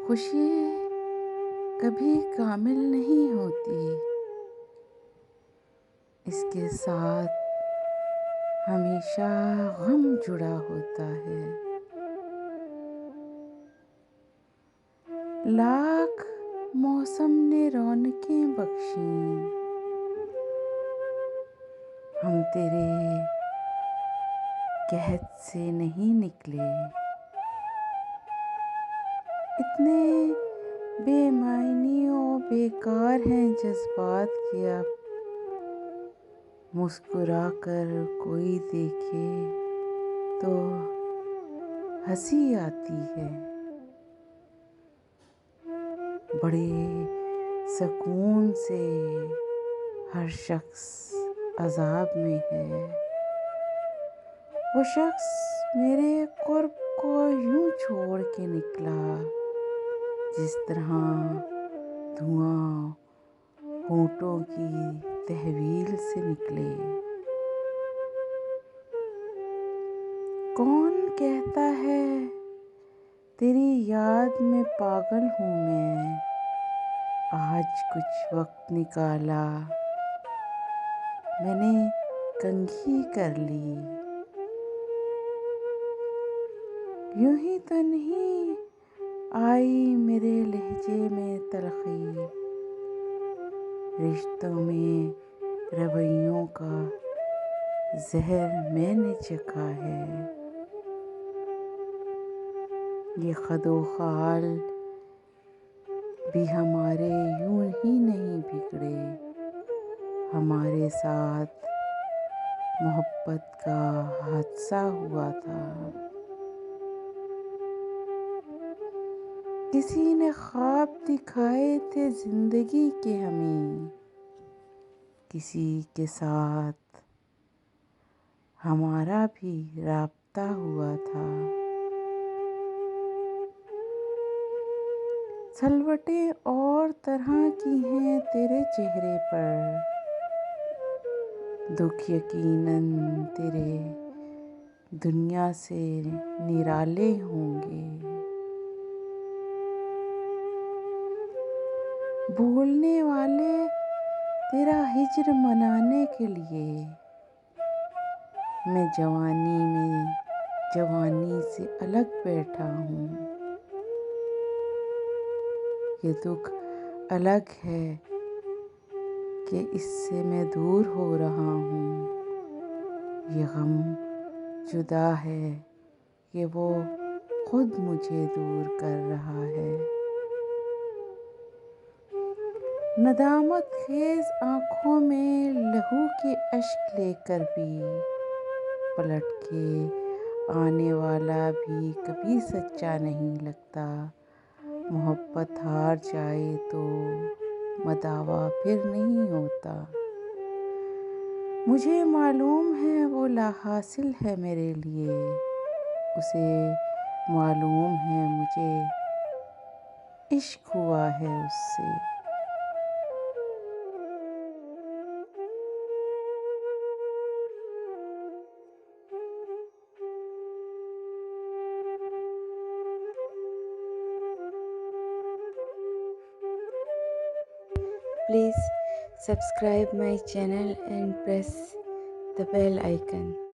خوشی کبھی کامل نہیں ہوتی، اس کے ساتھ ہمیشہ غم جڑا ہوتا ہے۔ لاکھ موسم نے رونقیں بخشیں، ہم تیرے قحط سے نہیں نکلے۔ اتنے بے معنی و بیکار ہیں جذبات کہ اب مسکرا کر کوئی دیکھے تو ہنسی آتی ہے۔ بڑے سکون سے ہر شخص عذاب میں ہے، وہ شخص میرے قرب کو یوں چھوڑ کے نکلا جس طرح دھواں ہونٹوں کی تحویل سے نکلے۔ کون کہتا ہے تیری یاد میں پاگل ہوں میں، آج کچھ وقت نکالا میں نے کنگھی کر لی۔ یوں ہی تو نہیں آئی میرے لہجے میں تلخی، رشتوں میں رویوں کا زہر میں نے چکھا ہے۔ یہ خد و خال بھی ہمارے یوں ہی نہیں بگڑے، ہمارے ساتھ محبت کا حادثہ ہوا تھا۔ کسی نے خواب دکھائے تھے زندگی کے ہمیں، کسی کے ساتھ ہمارا بھی رابطہ ہوا تھا۔ سلوٹیں اور طرح کی ہیں تیرے چہرے پر، دکھ یقیناً تیرے دنیا سے نرالے ہوں گے۔ بھولنے والے تیرا ہجر منانے کے لیے، میں جوانی سے الگ بیٹھا ہوں۔ یہ دکھ الگ ہے کہ اس سے میں دور ہو رہا ہوں، یہ غم جدا ہے کہ وہ خود مجھے دور کر رہا ہے۔ ندامت خیز آنکھوں میں لہو کے اشک لے کر بھی، پلٹ کے آنے والا بھی کبھی سچا نہیں لگتا۔ محبت ہار جائے تو مداوا پھر نہیں ہوتا۔ مجھے معلوم ہے وہ لا حاصل ہے میرے لیے، اسے معلوم ہے مجھے عشق ہوا ہے اس سے۔ Please subscribe my channel and press the bell icon.